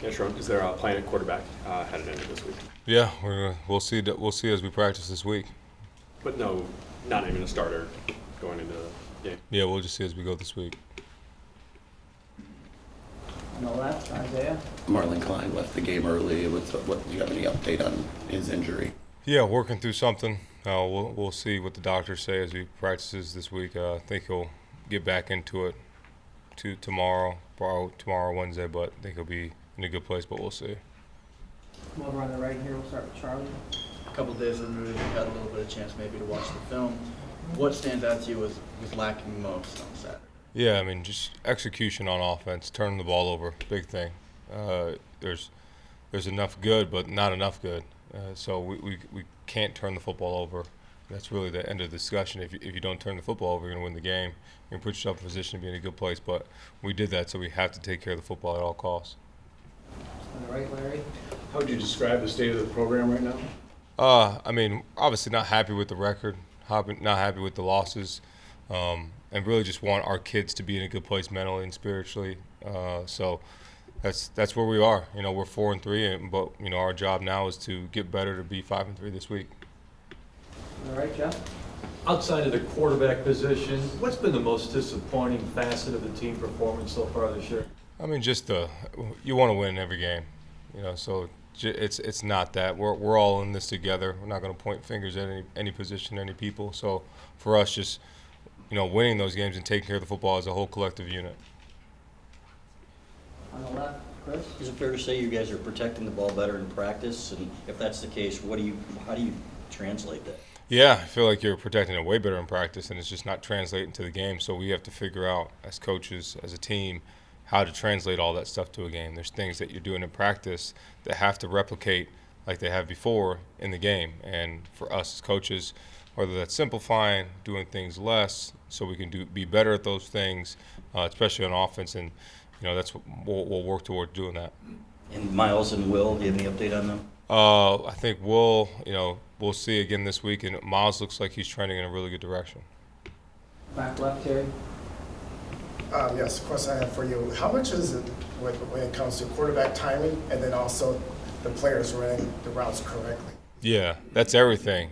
Yeah, Sherrone, is there a plan at quarterback headed into this week? Yeah, we'll see. We'll see as we practice this week. But no, not even a starter going into the game. Yeah, we'll just see as we go this week. On the left, Isaiah. Marlon Klein left the game early. Do you have any update on his injury? Yeah, working through something. We'll see what the doctors say as we practices this week. I think he'll get back into it tomorrow Wednesday, but I think he'll be in a good place. But we'll see. Come over on the right here. We'll start with Charlie. A couple days removed, you had a little bit of chance maybe to watch the film. What stands out to you was lacking most on Saturday? Yeah, I mean, just execution on offense, turning the ball over, big thing. There's enough good, but not enough good. So we can't turn the football over. That's really the end of the discussion. If you don't turn the football over, you're going to win the game. You're going to put yourself in a position to be in a good place. But we did that, so we have to take care of the football at all costs. On the right, Larry. How would you describe the state of the program right now? I mean, obviously not happy with the record, not happy with the losses, and really just want our kids to be in a good place mentally and spiritually. So that's where we are. You know, we're 4-3, but you know our job now is to get better to be 5-3 this week. On the right, Jeff. Outside of the quarterback position, what's been the most disappointing facet of the team performance so far this year? I mean, just you want to win every game, you know. So it's not that we're all in this together. We're not going to point fingers at any position, any people. So for us, just winning those games and taking care of the football as a whole collective unit. On the left, Chris. Is it fair to say you guys are protecting the ball better in practice? And if that's the case, how do you translate that? Yeah, I feel like you're protecting it way better in practice, and it's just not translating to the game. So we have to figure out, as coaches, as a team, how to translate all that stuff to a game. There's things that you're doing in practice that have to replicate like they have before in the game. And for us as coaches, whether that's simplifying, doing things less, so we can be better at those things, especially on offense. And that's what we'll work toward doing that. And Miles and Will, do you have any update on them? I think we'll see again this week, and Miles looks like he's trending in a really good direction. Back left, Terry. Yes, of course I have for you. How much is it when it comes to quarterback timing and then also the players running the routes correctly? Yeah, that's everything.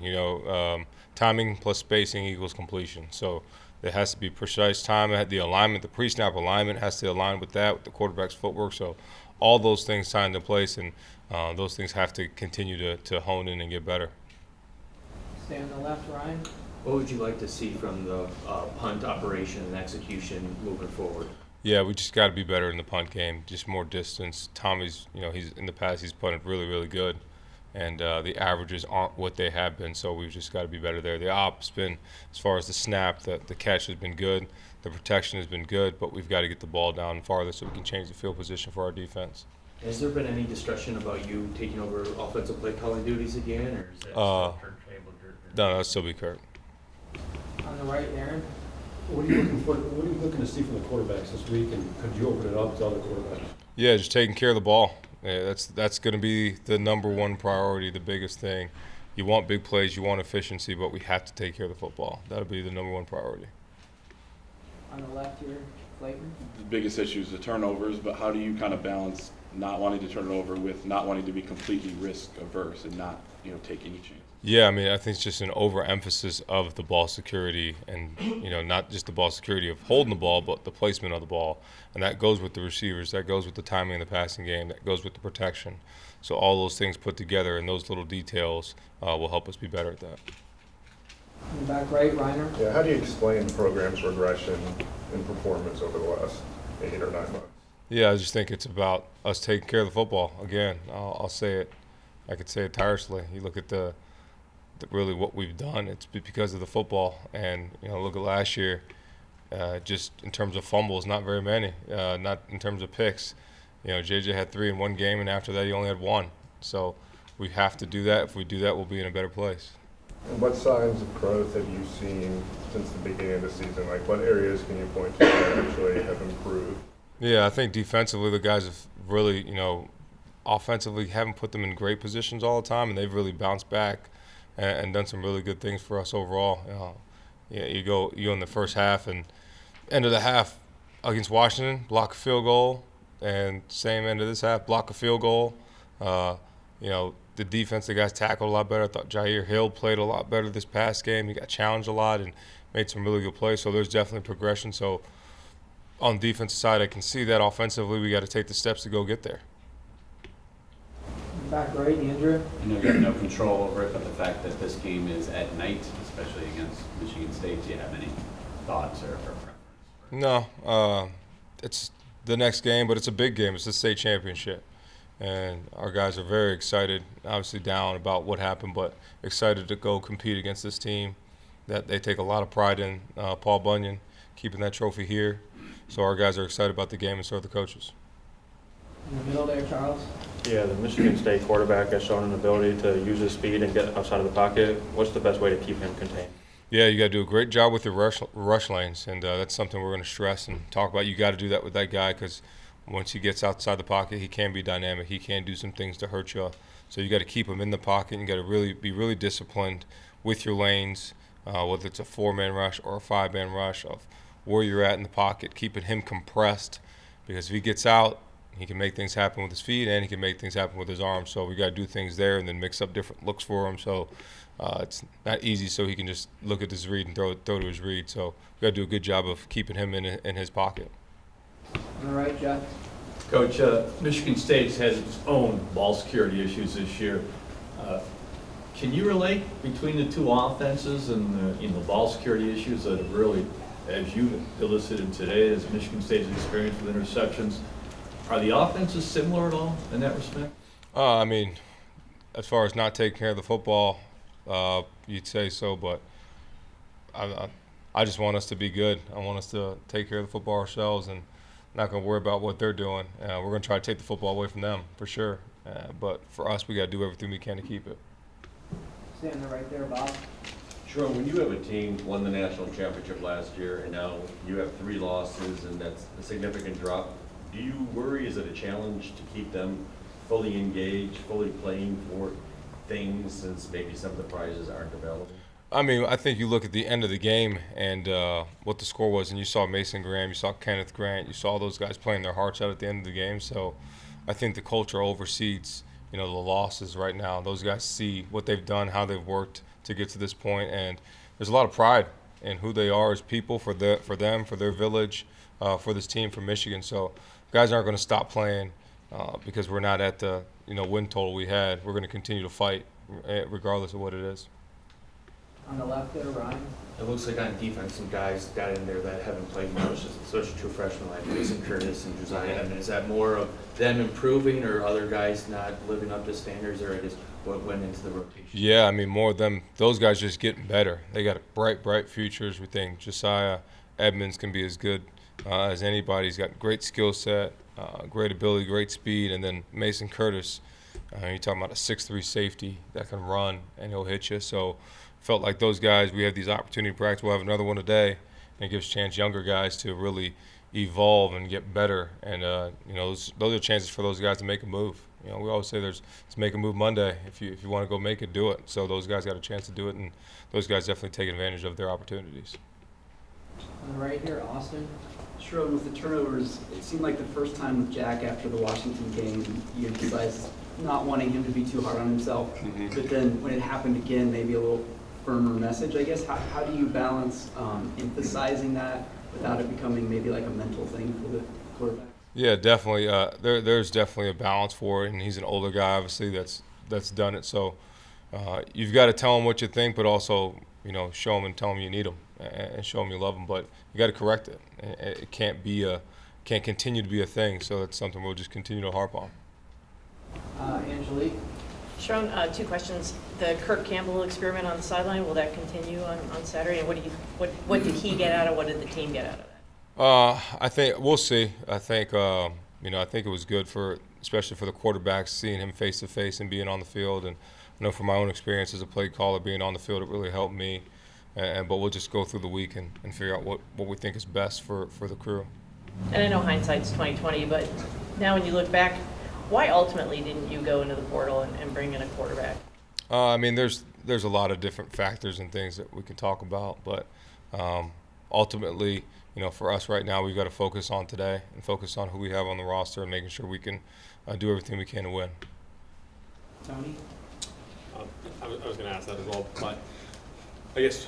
Timing plus spacing equals completion. So there has to be precise time. The alignment, the pre-snap alignment has to align with that, with the quarterback's footwork. So all those things tie into place, and those things have to continue to hone in and get better. Stay on the left, Ryan. What would you like to see from the punt operation and execution moving forward? Yeah, we just got to be better in the punt game, just more distance. Tommy's, he's in the past, he's punted really, really good, and the averages aren't what they have been, so we've just got to be better there. The op's been, as far as the snap, the catch has been good, the protection has been good, but we've got to get the ball down farther so we can change the field position for our defense. Has there been any discussion about you taking over offensive play calling duties again, or is that still Kurt Cable? No, that'll still be Kurt. On the right, Aaron. What are you looking for? What are you looking to see from the quarterbacks this week, and could you open it up to other quarterbacks? Yeah, just taking care of the ball. Yeah, that's going to be the number one priority, the biggest thing. You want big plays, you want efficiency, but we have to take care of the football. That'll be the number one priority. On the left here, Clayton. The biggest issue is the turnovers, but how do you kind of balance not wanting to turn it over with not wanting to be completely risk averse and not take any chance? Yeah, I mean, I think it's just an overemphasis of the ball security, and not just the ball security of holding the ball, but the placement of the ball, and that goes with the receivers, that goes with the timing of the passing game, that goes with the protection. So all those things put together, and those little details will help us be better at that. In the back right, Reiner. Yeah, how do you explain the program's regression in performance over the last 8 or 9 months? Yeah, I just think it's about us taking care of the football. Again, I'll say it. I could say it tirelessly. You look at really what we've done, it's because of the football. And look at last year, just in terms of fumbles, not very many. Not in terms of picks. JJ had 3 in one game, and after that he only had 1. So we have to do that. If we do that, we'll be in a better place. And what signs of growth have you seen since the beginning of the season? Like, what areas can you point to that actually have improved? Yeah, I think defensively the guys have really, offensively haven't put them in great positions all the time, and they've really bounced back and done some really good things for us overall. You go in the first half, and end of the half against Washington, block a field goal, and same end of this half, block a field goal. You know, the defense, the guys tackled a lot better. I thought Jair Hill played a lot better this past game. He got challenged a lot and made some really good plays. So there's definitely progression. So on the defensive side, I can see that offensively we got to take the steps to go get there. Back right, Andrew. I know you have no control over it, but the fact that this game is at night, especially against Michigan State, do you have any thoughts or preference? No, it's the next game, but it's a big game. It's the state championship. And our guys are very excited, obviously down about what happened, but excited to go compete against this team that they take a lot of pride in. Paul Bunyan keeping that trophy here. So our guys are excited about the game, and so are the coaches. In the middle there, Charles. Yeah, the Michigan State quarterback has shown an ability to use his speed and get outside of the pocket. What's the best way to keep him contained? Yeah, you got to do a great job with your rush lanes, and that's something we're going to stress and talk about. You got to do that with that guy because once he gets outside the pocket, he can be dynamic. He can do some things to hurt you. So you got to keep him in the pocket. And you got to be really disciplined with your lanes, whether it's a 4-man rush or a 5-man rush, of where you're at in the pocket, keeping him compressed, because if he gets out, he can make things happen with his feet and he can make things happen with his arms. So we got to do things there and then mix up different looks for him. So it's not easy so he can just look at his read and throw to his read. So we got to do a good job of keeping him in his pocket. On the right, Jeff. Coach, Michigan State's has its own ball security issues this year. Can you relate between the two offenses and the ball security issues that have really, as you elicited today, as Michigan State's experience with interceptions? Are the offenses similar at all in that respect? I mean, as far as not taking care of the football, you'd say so, but I just want us to be good. I want us to take care of the football ourselves and not going to worry about what they're doing. We're going to try to take the football away from them, for sure. But for us, we got to do everything we can to keep it. Standing right there, Bob. Sherrone, when you have a team won the national championship last year and now you have 3 losses and that's a significant drop, do you worry, is it a challenge to keep them fully engaged, fully playing for things since maybe some of the prizes aren't available? I mean, I think you look at the end of the game and what the score was, and you saw Mason Graham, you saw Kenneth Grant, you saw those guys playing their hearts out at the end of the game. So I think the culture oversees, the losses right now. Those guys see what they've done, how they've worked to get to this point, and there's a lot of pride in who they are as people, for them, for their village, for this team, for Michigan. So guys aren't going to stop playing because we're not at the win total we had. We're going to continue to fight regardless of what it is. On the left there, Ryan. It looks like on defense, some guys got in there that haven't played much, especially true freshmen like Mason Curtis and Josiah. And is that more of them improving or other guys not living up to standards, or just what went into the rotation? Yeah, I mean, more of them. Those guys just getting better. They got bright futures. We think Josiah Edmonds can be as good as anybody. He's got great skill set, great ability, great speed. And then Mason Curtis, you're talking about a 6'3" safety that can run and he'll hit you. So felt like those guys, we have these opportunity to practice. We'll have another one today, and it gives a chance younger guys to really evolve and get better. And those are chances for those guys to make a move. We always say let's make a move Monday. If you want to go make it, do it. So those guys got a chance to do it, and those guys definitely take advantage of their opportunities. On the right here, Austin. Sherrone, with the turnovers, it seemed like the first time with Jack after the Washington game, you emphasized not wanting him to be too hard on himself. Mm-hmm. But then when it happened again, maybe a little firmer message, I guess. How do you balance emphasizing that without it becoming maybe like a mental thing for the quarterback? Yeah, definitely. There's definitely a balance for it, and he's an older guy, obviously, that's done it. So you've got to tell him what you think, but also show him and tell him you need him, and show him you love him. But you got to correct it. It can't continue to be a thing. So that's something we'll just continue to harp on. Angelique. Sherrone, 2 questions. The Kirk Campbell experiment on the sideline, will that continue on Saturday? And what did he get out of? What did the team get out of that? I think we'll see. I think I think it was good especially for the quarterbacks, seeing him face to face and being on the field. And I know from my own experience as a play caller, being on the field, it really helped me. But we'll just go through the week and figure out what we think is best for the crew. And I know hindsight's 20/20, but now when you look back, why ultimately didn't you go into the portal and bring in a quarterback? I mean, there's a lot of different factors and things that we can talk about, but ultimately, for us right now, we've got to focus on today and focus on who we have on the roster and making sure we can do everything we can to win. Tony? I was going to ask that as well, but I guess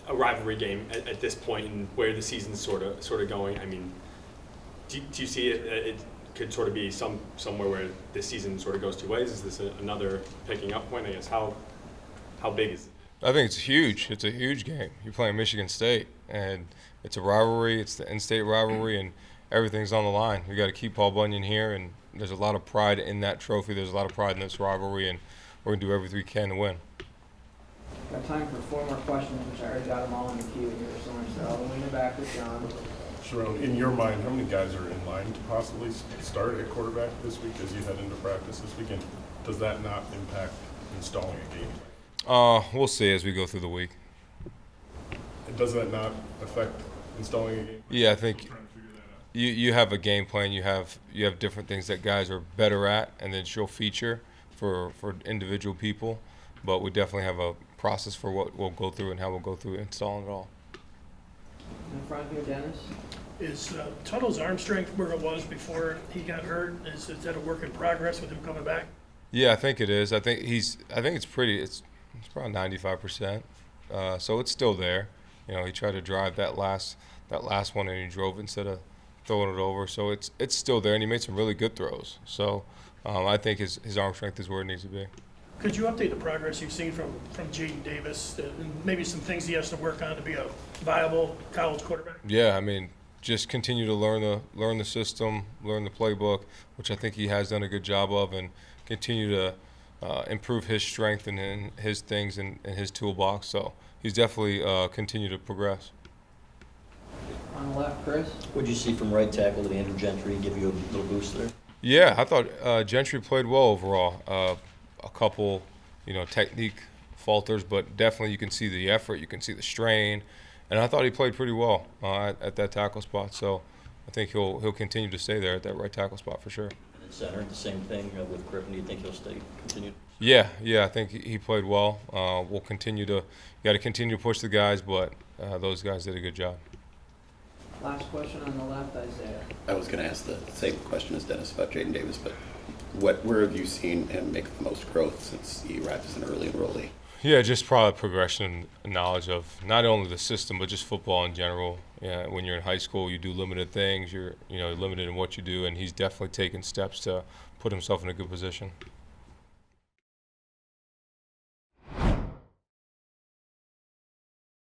a rivalry game at this point and where the season's sort of going. I mean, do you see it could sort of be somewhere where this season sort of goes two ways? Is this another picking up point? I guess how big is it? I think it's huge. It's a huge game. You're playing Michigan State, and it's a rivalry. It's the in-state rivalry, and everything's on the line. We got to keep Paul Bunyan here, and there's a lot of pride in that trophy. There's a lot of pride in this rivalry, and we're gonna do everything we can to win. Got time for 4 more questions, which I already got them all in the queue here, so I'm going to start all the way in the back with John. Sherrone, in your mind, how many guys are in line to possibly start at quarterback this week as you head into practice this weekend? Does that not impact installing a game plan? We'll see as we go through the week. And does that not affect installing a game plan? Yeah, I think you have a game plan. You have different things that guys are better at, and then she'll feature for individual people. But we definitely have a process for what we'll go through and how we'll go through installing it all. In front here, Dennis? Is Tuttle's arm strength where it was before he got hurt? Is that a work in progress with him coming back? Yeah, I think it is. I think it's probably 95%. So it's still there. He tried to drive that last one and he drove instead of throwing it over. So it's still there, and he made some really good throws. So I think his arm strength is where it needs to be. Could you update the progress you've seen from Jaden Davis and maybe some things he has to work on to be a viable college quarterback? Yeah, I mean, just continue to learn the system, learn the playbook, which I think he has done a good job of, and continue to improve his strength and his things in his toolbox. So he's definitely continued to progress. On the left, Chris? What'd you see from right tackle to Andrew Gentry give you a little boost there? Yeah, I thought Gentry played well overall. A couple, technique falters, but definitely you can see the effort, you can see the strain, and I thought he played pretty well at that tackle spot. So I think he'll continue to stay there at that right tackle spot for sure. And at center, the same thing with Crippen. Do you think he'll continue? Yeah, I think he played well. We'll continue to push the guys, but those guys did a good job. Last question on the left, Isaiah. I was going to ask the same question as Dennis about Jaden Davis, but where have you seen him make the most growth since he arrived as an early enrollee? Yeah, just probably progression and knowledge of not only the system but just football in general. Yeah, when you're in high school, you do limited things. You're limited in what you do, and he's definitely taken steps to put himself in a good position.